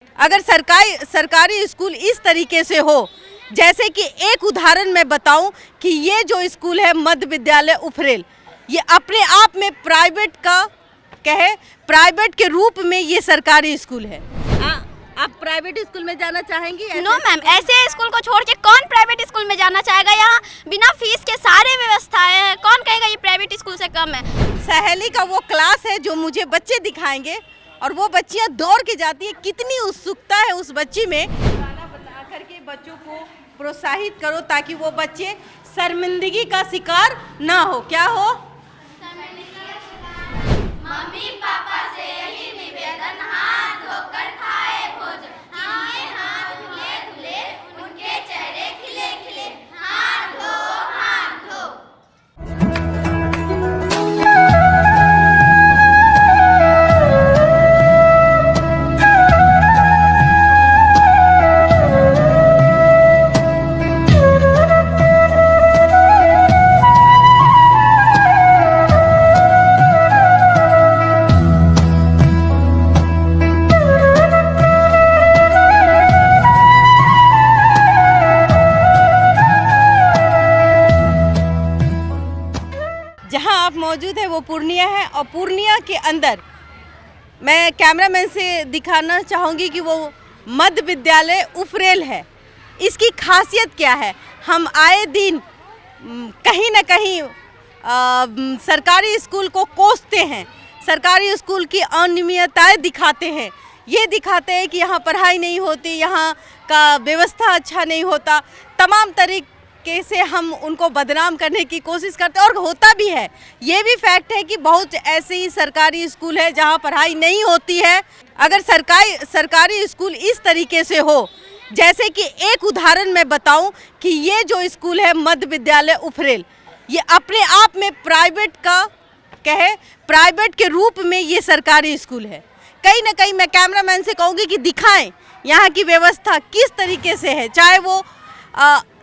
अगर सरकारी स्कूल इस तरीके से हो, जैसे कि एक उदाहरण मैं बताऊं कि ये जो स्कूल है मध्य विद्यालय उफरेल, ये अपने आप में प्राइवेट के रूप में ये सरकारी स्कूल है। आप प्राइवेट स्कूल में जाना चाहेंगी? नो मैम, ऐसे स्कूल को छोड़ के कौन प्राइवेट स्कूल में जाना चाहेगा? यहाँ बिना फीस के सारे व्यवस्थाएं हैं, कौन कहेगा ये प्राइवेट स्कूल से कम है? सहेली का वो क्लास है जो मुझे बच्चे दिखाएंगे और वो बच्चियां दौड़ के जाती है, कितनी उत्सुकता है उस बच्ची में। गाना बता करके बच्चों को प्रोत्साहित करो ताकि वो बच्चे शर्मिंदगी का शिकार ना हो। क्या हो? मम्मी पापा से यही निवेदन, हाथ धोकर खाए भोजन, किए हाथ धुले धुले, उनके चेहरे खिले खिले, हाथ धो हाथ धो। जहां आप मौजूद है वो पूर्णिया है और पूर्णिया के अंदर मैं कैमरामैन से दिखाना चाहूँगी कि वो मध्य विद्यालय उफरेल है। इसकी खासियत क्या है? हम आए दिन कहीं ना कहीं सरकारी स्कूल को कोसते हैं, सरकारी स्कूल की अनियमितताएं दिखाते हैं, ये दिखाते हैं कि यहाँ पढ़ाई नहीं होती, यहाँ का व्यवस्था अच्छा नहीं होता, तमाम तरीके से हम उनको बदनाम करने की कोशिश करते हैं और होता भी है। ये भी फैक्ट है कि बहुत ऐसे ही सरकारी स्कूल है जहाँ पढ़ाई नहीं होती है। अगर सरकारी स्कूल इस तरीके से हो, जैसे कि एक उदाहरण मैं बताऊं कि ये जो स्कूल है मध्य विद्यालय उफरेल, ये अपने आप में प्राइवेट के रूप में ये सरकारी स्कूल है। कहीं ना कहीं मैं कैमरामैन से कहूँगी कि दिखाएं यहाँ की व्यवस्था किस तरीके से है। चाहे वो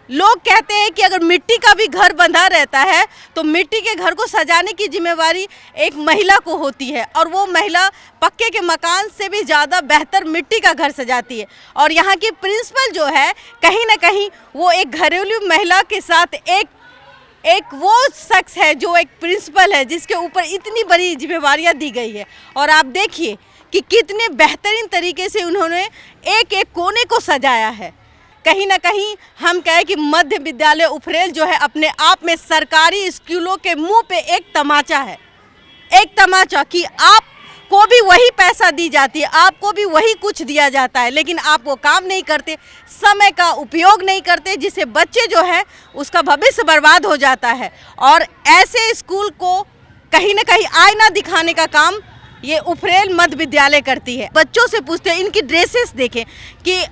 लोग कहते हैं कि अगर मिट्टी का भी घर बंधा रहता है तो मिट्टी के घर को सजाने की जिम्मेवारी एक महिला को होती है और वो महिला पक्के के मकान से भी ज़्यादा बेहतर मिट्टी का घर सजाती है। और यहाँ की प्रिंसिपल जो है कहीं ना कहीं वो एक घरेलू महिला के साथ एक वो शख्स है जो एक प्रिंसिपल है जिसके ऊपर इतनी बड़ी जिम्मेवारियाँ दी गई है। और आप देखिए कि कितने बेहतरीन तरीके से उन्होंने एक एक कोने को सजाया है। कहीं ना कहीं हम कहें कि मध्य विद्यालय उफरेल जो है अपने आप में सरकारी स्कूलों के मुंह पे एक तमाचा है, एक तमाचा कि आपको भी वही पैसा दी जाती है, आपको भी वही कुछ दिया जाता है, लेकिन आप वो काम नहीं करते, समय का उपयोग नहीं करते, जिससे बच्चे जो है उसका भविष्य बर्बाद हो जाता है। और ऐसे स्कूल को कहीं ना कहीं आईना दिखाने का काम ये उफरेल मध्य विद्यालय करती है। बच्चों से पूछते हैं, इनकी ड्रेसेस देखें कि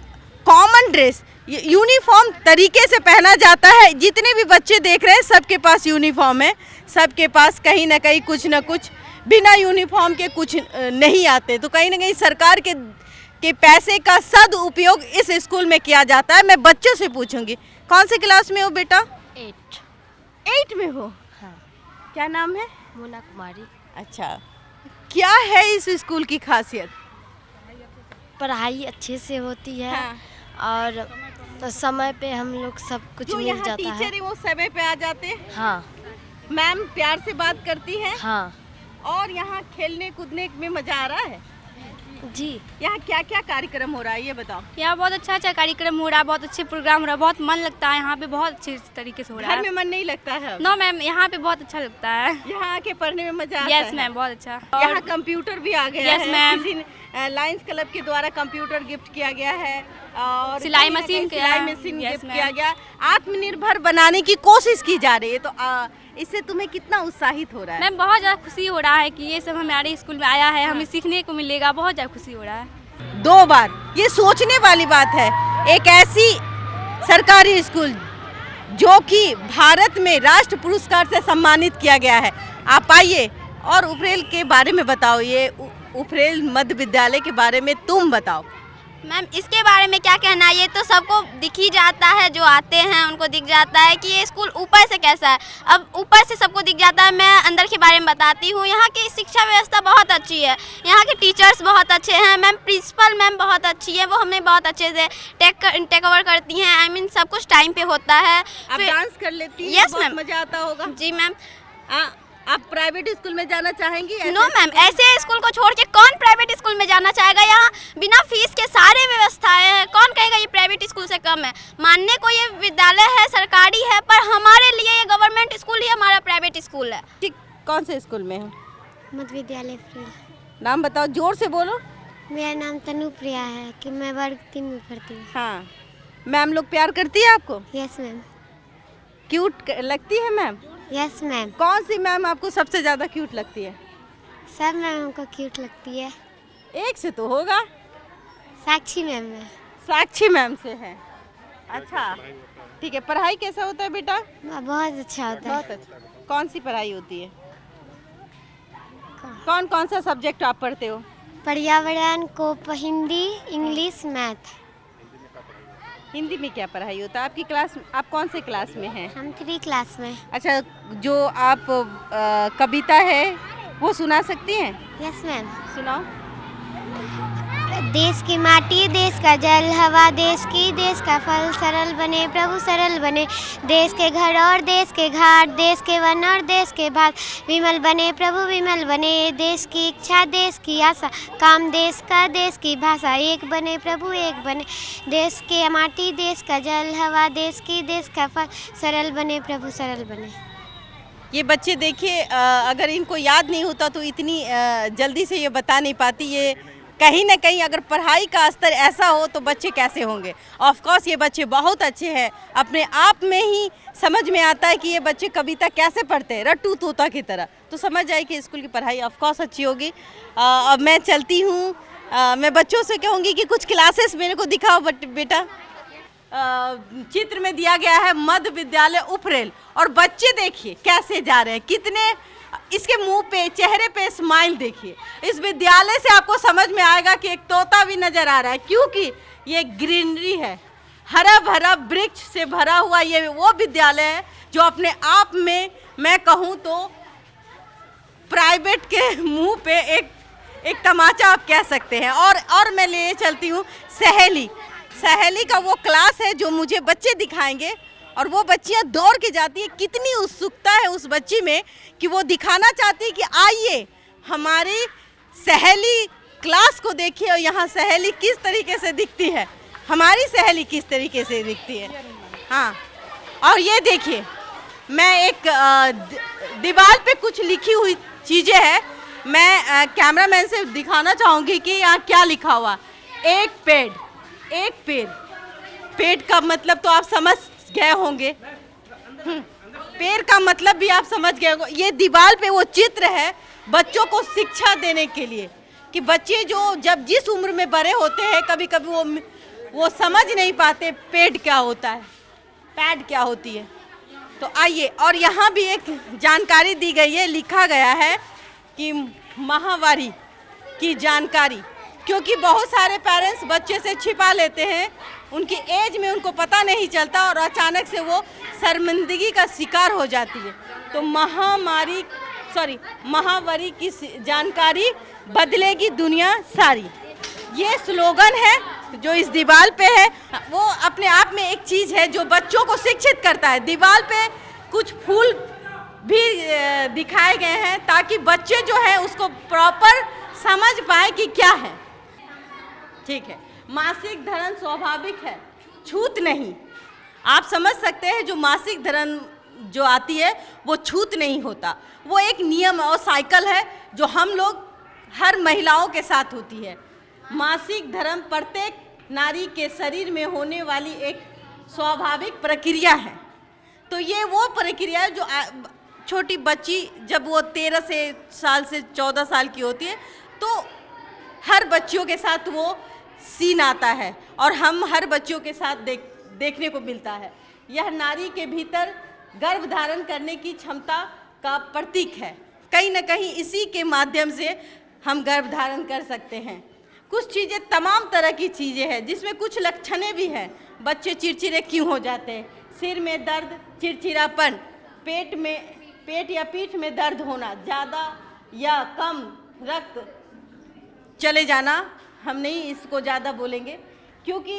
कॉमन ड्रेस यूनिफॉर्म तरीके से पहना जाता है। जितने भी बच्चे देख रहे हैं सबके पास यूनिफॉर्म है, सबके पास कहीं ना कहीं कुछ ना कुछ, बिना यूनिफॉर्म के कुछ नहीं आते। तो कहीं ना कहीं सरकार के पैसे का सदुपयोग इस स्कूल में किया जाता है। मैं बच्चों से पूछूंगी, कौन से क्लास में हो बेटा? 8 में हो? हाँ। क्या नाम है? मोना कुमारी। अच्छा, क्या है इस स्कूल की खासियत? पढ़ाई अच्छे से होती है। हाँ। और तो समय पे हम लोग सब कुछ जो मिल यहाँ जाता है। टीचर है वो समय पे आ जाते हैं। हाँ मैम प्यार से बात करती हैं। हाँ और यहाँ खेलने कूदने में मजा आ रहा है जी। यहाँ क्या क्या कार्यक्रम हो रहा है ये बताओ? यहाँ बहुत अच्छा कार्यक्रम हो रहा है, बहुत अच्छे प्रोग्राम हो रहा है, बहुत मन लगता है यहाँ पे, बहुत अच्छे तरीके से हो रहा है। घर में मन नहीं लगता है? नो मैम, यहाँ पे बहुत अच्छा लगता है। यहाँ आके पढ़ने में मजा आता है? यस मैम, बहुत अच्छा। यहाँ कंप्यूटर भी आ गया है। Yes ma'am. किसी लायंस क्लब के द्वारा कंप्यूटर गिफ्ट किया गया है और सिलाई मशीन गिफ्ट किया गया। आत्मनिर्भर बनाने की कोशिश की जा रही है। तो इससे तुम्हें कितना उत्साहित हो रहा है? मैम बहुत ज़्यादा खुशी हो रहा है कि ये सब हमारे स्कूल में आया है, हमें सीखने को मिलेगा, बहुत ज़्यादा खुशी हो रहा है। 2 बार ये सोचने वाली बात है, एक ऐसी सरकारी स्कूल जो कि भारत में राष्ट्र पुरस्कार से सम्मानित किया गया है। आप आइए और उफरेल के बारे में बताओ, ये उफरेल मध्य विद्यालय के बारे में तुम बताओ। मैम इसके बारे में क्या कहना है? ये तो सबको दिख ही जाता है, जो आते हैं उनको दिख जाता है कि ये स्कूल ऊपर से कैसा है। अब ऊपर से सबको दिख जाता है, मैं अंदर के बारे में बताती हूँ। यहाँ की शिक्षा व्यवस्था बहुत अच्छी है, यहाँ के टीचर्स बहुत अच्छे हैं। मैम प्रिंसिपल मैम बहुत अच्छी है, वो हमें बहुत अच्छे से टेक ओवर करती हैं। आई मीन सब कुछ टाइम पे होता है। आप डांस कर लेती हैं? यस बहुत मैम, मजा आता होगा। जी मैम। आप प्राइवेट स्कूल में जाना चाहेंगी? नो मैम, ऐसे स्कूल को छोड़ के कौन प्राइवेट स्कूल में जाना चाहेगा? यहाँ बिना फीस के सारे व्यवस्थाएं हैं। कौन कहेगा ये प्राइवेट स्कूल से कम है? मानने को ये विद्यालय है, सरकारी है, पर हमारे लिए ये गवर्नमेंट स्कूल ही हमारा प्राइवेट स्कूल है। ठीक, कौन से स्कूल में हो? मध्य विद्यालय फ्रील। नाम बताओ, जोर से बोलो। मेरा नाम तनु प्रिया है कि मैं वर्ग 3 में पढ़ती हूँ। हाँ, मैम लोग प्यार करती है आपको? Yes ma'am. क्यूट लगती है मैम? Yes ma'am. कौन सी मैम आपको सबसे ज़्यादा क्यूट लगती है? सब मैम हमको क्यूट लगती है। एक से तो होगा। साक्षी मैम है। साक्षी मैम से है। अच्छा, ठीक है। पढ़ाई कैसा होता है बेटा? बहुत अच्छा होता है। बहुत अच्छा। कौन सी पढ़ाई होती है? कौन कौन सा सब्जेक्ट आप पढ़ते हो? पर्यावरण को हिंदी, इंग्लिश, मैथ। हिंदी में क्या पढ़ाई होता है? आपकी क्लास, आप कौन से क्लास में हैं? हम 3 क्लास में। अच्छा, जो आप कविता है वो सुना सकती हैं? Yes ma'am. सुनाओ। देश की माटी, देश का जल, हवा देश की, देश का फल सरल बने, प्रभु सरल बने। देश के घर और देश के घाट, देश के वन और देश के भाट, विमल बने प्रभु विमल बने। देश की इच्छा, देश की आशा, काम देश का, देश की भाषा, एक बने प्रभु एक बने। देश के माटी, देश का जल, हवा देश की, देश का फल सरल बने, प्रभु सरल बने। ये बच्चे देखिए, अगर इनको याद नहीं होता तो इतनी जल्दी से ये बता नहीं पाती। ये कहीं ना कहीं अगर पढ़ाई का स्तर ऐसा हो तो बच्चे कैसे होंगे। ऑफ कोर्स ये बच्चे बहुत अच्छे हैं, अपने आप में ही समझ में आता है कि ये बच्चे कविता कैसे पढ़ते हैं, रट्टू तोता की तरह। तो समझ जाए कि स्कूल की पढ़ाई ऑफ कोर्स अच्छी होगी। अब मैं चलती हूँ, मैं बच्चों से कहूँगी कि कुछ क्लासेस मेरे को दिखाओ बेटा। चित्र में दिया गया है मध्य विद्यालय उपरेल, और बच्चे देखिए कैसे जा रहे हैं, कितने इसके मुंह पे, चेहरे पे स्माइल देखिए। इस विद्यालय से आपको समझ में आएगा कि एक तोता भी नजर आ रहा है, क्योंकि ये ग्रीनरी है, हरा भरा वृक्ष से भरा हुआ ये वो विद्यालय है जो अपने आप में मैं कहूँ तो प्राइवेट के मुंह पे एक तमाचा आप कह सकते हैं। और मैं ले चलती हूँ सहेली का वो क्लास है जो मुझे बच्चे दिखाएंगे, और वो बच्चियाँ दौड़ के जाती है। कितनी उत्सुकता है उस बच्ची में कि वो दिखाना चाहती है कि आइए हमारी सहेली क्लास को देखिए, और यहाँ सहेली किस तरीके से दिखती है, हमारी सहेली किस तरीके से दिखती है। हाँ, और ये देखिए, मैं एक दीवार पे कुछ लिखी हुई चीज़ें हैं, मैं कैमरामैन से दिखाना चाहूँगी कि यहाँ क्या लिखा हुआ। एक पेड़, पेड़ का मतलब तो आप समझ गए होंगे, पेड़ का मतलब भी आप समझ गए होंगे। ये दीवार पे वो चित्र है बच्चों को शिक्षा देने के लिए, कि बच्चे जो जब जिस उम्र में बड़े होते हैं कभी कभी वो समझ नहीं पाते पेड़ क्या होता है, पैड क्या होती है। तो आइए, और यहाँ भी एक जानकारी दी गई है, लिखा गया है कि माहवारी की जानकारी, क्योंकि बहुत सारे पेरेंट्स बच्चे से छिपा लेते हैं, उनकी एज में उनको पता नहीं चलता और अचानक से वो शर्मिंदगी का शिकार हो जाती है। तो माहवारी की जानकारी बदलेगी दुनिया सारी, ये स्लोगन है जो इस दीवार पे है। वो अपने आप में एक चीज़ है जो बच्चों को शिक्षित करता है। दीवार पे कुछ फूल भी दिखाए गए हैं ताकि बच्चे जो है उसको प्रॉपर समझ पाए कि क्या है। ठीक है, मासिक धर्म स्वाभाविक है, छूत नहीं। आप समझ सकते हैं जो मासिक धर्म जो आती है वो छूत नहीं होता, वो एक नियम और साइकिल है जो हम लोग हर महिलाओं के साथ होती है। मासिक धर्म प्रत्येक नारी के शरीर में होने वाली एक स्वाभाविक प्रक्रिया है। तो ये वो प्रक्रिया है जो छोटी बच्ची जब वो 13 साल से 14 साल की होती है तो हर बच्चियों के साथ वो सीन आता है और हम हर बच्चियों के साथ देखने को मिलता है। यह नारी के भीतर गर्भ धारण करने की क्षमता का प्रतीक है। कहीं ना कहीं इसी के माध्यम से हम गर्भ धारण कर सकते हैं। कुछ चीज़ें, तमाम तरह की चीज़ें हैं जिसमें कुछ लक्षणें भी हैं। बच्चे चिड़चिड़े क्यों हो जाते हैं? सिर में दर्द, चिड़चिड़ापन, पेट या पीठ में दर्द होना, ज़्यादा या कम रक्त चले जाना, हम नहीं इसको ज़्यादा बोलेंगे क्योंकि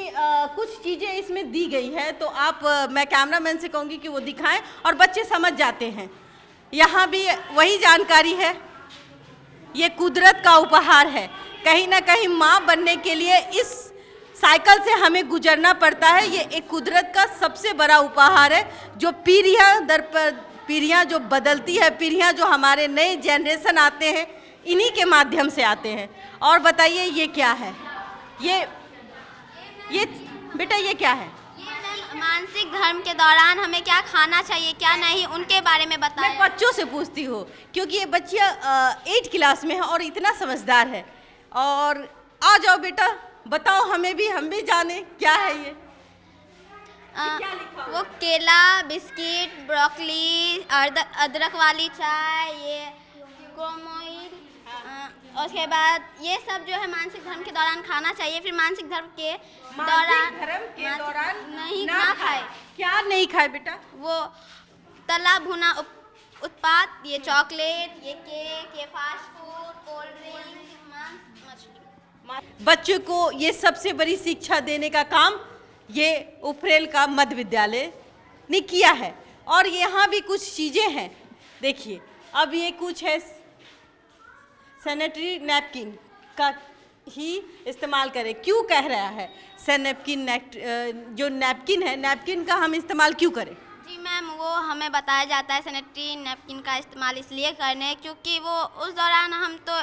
कुछ चीज़ें इसमें दी गई है, तो मैं कैमरामैन से कहूँगी कि वो दिखाएं और बच्चे समझ जाते हैं। यहाँ भी वही जानकारी है, ये कुदरत का उपहार है। कहीं ना कहीं माँ बनने के लिए इस साइकिल से हमें गुजरना पड़ता है। ये एक कुदरत का सबसे बड़ा उपहार है जो पीढ़ियाँ दर पीढ़ियाँ जो बदलती है, पीढ़ियाँ जो हमारे नए जनरेशन आते हैं, इन्हीं के माध्यम से आते हैं। और बताइए ये क्या है? ये बेटा ये क्या है? मानसिक धर्म के दौरान हमें क्या खाना चाहिए क्या नहीं, उनके बारे में बताएं। मैं बच्चों से पूछती हूँ क्योंकि ये बच्चियाँ 8 क्लास में है और इतना समझदार है। और आ जाओ बेटा, बताओ हमें भी, हम भी जाने क्या है ये क्या लिखा हुआ? वो केला, बिस्किट, ब्रोकली, अदरक वाली चाय, ये क्रोमोइड, उसके बाद ये सब जो है मानसिक धर्म के दौरान खाना चाहिए। फिर मानसिक धर्म के दौरान नहीं ना खाए। क्या नहीं खाए बेटा? वो तला भुना उत्पाद, ये चॉकलेट, ये केक, ये फास्ट फूड, कोल्ड ड्रिंक, मांस, मछली। बच्चों को ये सबसे बड़ी शिक्षा देने का काम ये उफरेल का मध्य विद्यालय ने किया है। और यहाँ भी कुछ चीज़ें हैं, देखिए। अब ये कुछ है, सैनिटरी नैपकिन का ही इस्तेमाल करें। क्यों कह रहा है जो नैपकिन है, नैपकिन का हम इस्तेमाल क्यों करें? जी मैम, वो हमें बताया जाता है सैनिटरी नैपकिन का इस्तेमाल इसलिए करने क्योंकि वो उस दौरान हम तो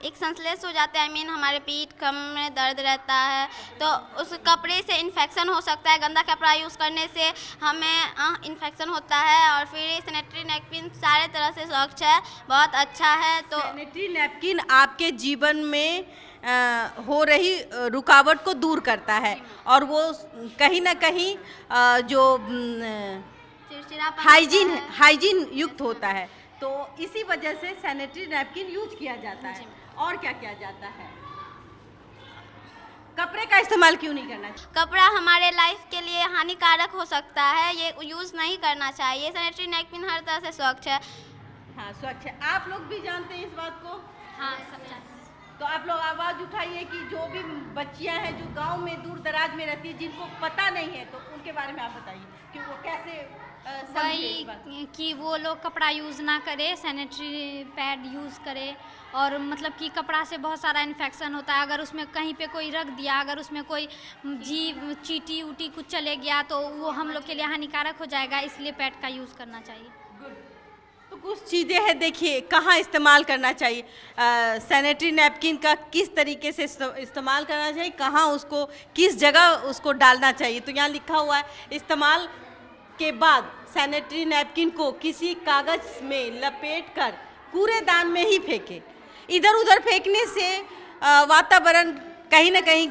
एक सेंसलेस हो जाते हैं, हमारे पीठ कमर में दर्द रहता है, तो उस कपड़े से इन्फेक्शन हो सकता है। गंदा कपड़ा यूज़ करने से हमें इन्फेक्शन होता है। और फिर सैनिटरी नैपकिन सारे तरह से स्वच्छ है, बहुत अच्छा है। तो सैनिटरी नैपकिन आपके जीवन में हो रही रुकावट को दूर करता है और वो कहीं ना कहीं जो हाइजीन युक्त होता है। तो इसी वजह से सैनिटरी नैपकिन यूज किया जाता है। और क्या किया जाता है? कपड़े का इस्तेमाल क्यों नहीं करना चाहिए? कपड़ा हमारे लाइफ के लिए हानिकारक हो सकता है, ये यूज़ नहीं करना चाहिए। सैनिटरी नैपकिन हर तरह से स्वच्छ है। हाँ, स्वच्छ है। आप लोग भी जानते हैं इस बात को? हाँ, सब जानते हैं। तो आप लोग आवाज़ उठाइए कि जो भी बच्चियां हैं जो गांव में दूर दराज में रहती है, जिनको पता नहीं है, तो उनके बारे में आप बताइए कि वो कैसे वही कि वो लोग कपड़ा यूज़ ना करे, सैनिटरी पैड यूज़ करे। और मतलब कि कपड़ा से बहुत सारा इन्फेक्शन होता है। अगर उसमें कहीं पे कोई रख दिया, अगर उसमें कोई जीव चीटी उटी कुछ चले गया तो वो हम लोग के लिए हानिकारक हो जाएगा, इसलिए पैड का यूज़ करना चाहिए। तो कुछ चीज़ें हैं, देखिए कहाँ इस्तेमाल करना चाहिए। सैनिटरी नैपकिन का किस तरीके से इस्तेमाल करना चाहिए, कहाँ उसको किस जगह उसको डालना चाहिए। तो यहाँ लिखा हुआ है, इस्तेमाल के बाद सैनिटरी नैपकिन को किसी कागज़ में लपेटकर कूड़ेदान में ही फेंके। इधर उधर फेंकने से वातावरण कहीं ना कहीं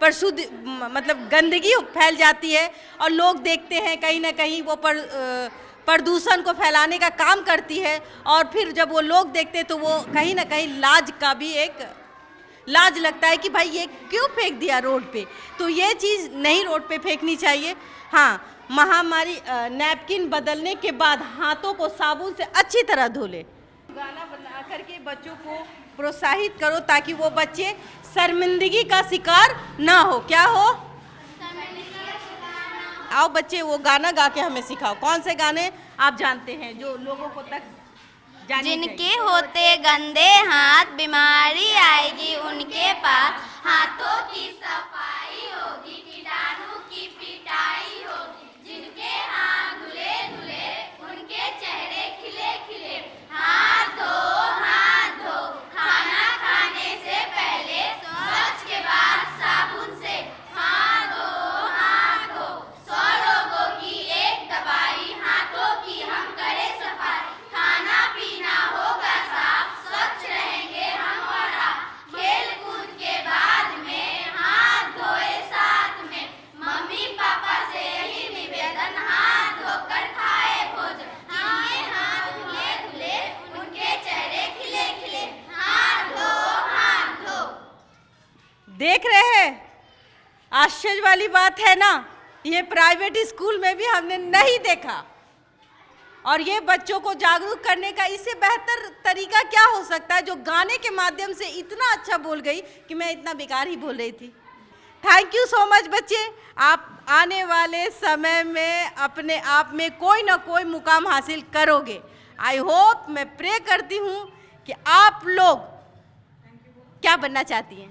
प्रशुद्ध, मतलब गंदगी फैल जाती है और लोग देखते हैं कहीं ना कहीं वो प्रदूषण को फैलाने का काम करती है। और फिर जब वो लोग देखते हैं तो वो कहीं ना कहीं लाज का भी एक लाज लगता है कि भाई ये क्यों फेंक दिया रोड पे। तो ये चीज़ नहीं रोड पे फेंकनी चाहिए। हाँ, महामारी नैपकिन बदलने के बाद हाथों को साबुन से अच्छी तरह धो ले। गाना बना करके बच्चों को प्रोत्साहित करो ताकि वो बच्चे शर्मिंदगी का शिकार ना हो। क्या हो? आओ बच्चे, वो गाना गा के हमें सिखाओ। कौन से गाने आप जानते हैं जो लोगों को तक जाने जिनके होते गंदे हाथ, बीमारी आएगी उनके पास। हाथों की सफाई होगी, कीटाणु की पिटाई होगी। जिनके हाथ धुले धुले, उनके चेहरे खिले खिले। हाथ धो, खाना खाने से पहले, स्वच्छ के बाद साबुन से। हाथ धो, 100 रोगों की एक दवाई। हाथों की हम करें सफाई, खाना पीना होगा साफ, स्वच्छ रहेंगे हम और आप। खेल कूद के बाद में हाथ धो आश्चर्य वाली बात है ना, ये प्राइवेट स्कूल में भी हमने नहीं देखा। और ये बच्चों को जागरूक करने का इससे बेहतर तरीका क्या हो सकता है, जो गाने के माध्यम से इतना अच्छा बोल गई कि मैं इतना बेकार ही बोल रही थी। थैंक यू सो मच बच्चे, आप आने वाले समय में अपने आप में कोई ना कोई मुकाम हासिल करोगे। आई होप, मैं प्रे करती हूँ कि आप लोग क्या बनना चाहती हैं?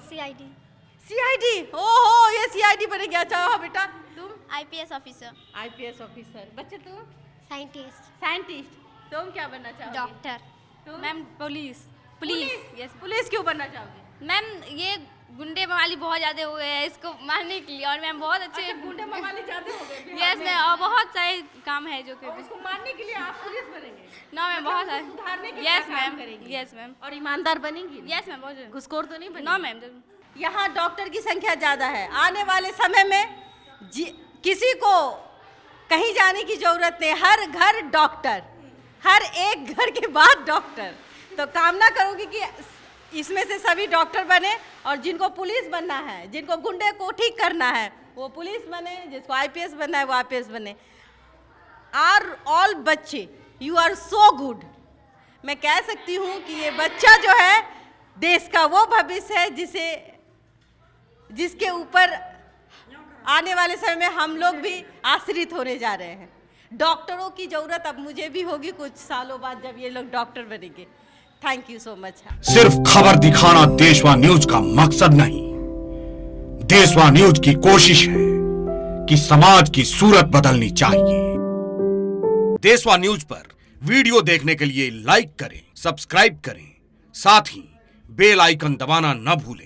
CID CID. ओहो, ये सीआईडी बनेगी। अच्छा हाँ बेटा, तुम? IPS officer, IPS officer. बच्चे तुम? Scientist, scientist. तुम क्या बनना चाहोगे? डॉक्टर, तुम? Ma'am police. यस पुलिस क्यों बनना चाहोगे? मैम, ये गुंडे मवाली बहुत ज़्यादा हो गए हैं इसको मारने के लिए, और मैम बहुत अच्छे अच्छा, गुंडे मवाली ज्यादा हो गए। यस मैम, और बहुत सारे काम है जो कि और उसको मारने के लिए आप पुलिस बनेंगे? नो मैम, बहुत सारे। सुधारने के यस लिए काम मैम, करेंगी? यस मैम, और ईमानदार बनेंगी? यस मैम, बहुत घुसखोर तो नहीं बनेगी? No ma'am. यहाँ डॉक्टर की संख्या ज़्यादा है। आने वाले समय में किसी को कहीं जाने की जरूरत नहीं, हर घर डॉक्टर, हर एक घर के बाद डॉक्टर। तो कामना करूँगी कि इसमें से सभी डॉक्टर बने, और जिनको पुलिस बनना है, जिनको गुंडे को ठीक करना है, वो पुलिस बने, जिसको आईपीएस बनना है वो आईपीएस बने। आर ऑल बच्चे, यू आर सो गुड। मैं कह सकती हूँ कि ये बच्चा जो है देश का वो भविष्य है जिसके ऊपर आने वाले समय में हम लोग भी आश्रित होने जा रहे हैं। डॉक्टरों की जरूरत अब मुझे भी होगी कुछ सालों बाद, जब ये लोग डॉक्टर बनेंगे। Thank you so much. सिर्फ खबर दिखाना देशवा न्यूज का मकसद नहीं, देशवा न्यूज की कोशिश है कि समाज की सूरत बदलनी चाहिए। देशवा न्यूज पर वीडियो देखने के लिए लाइक करें, सब्सक्राइब करें, साथ ही बेल आइकन दबाना न भूलें।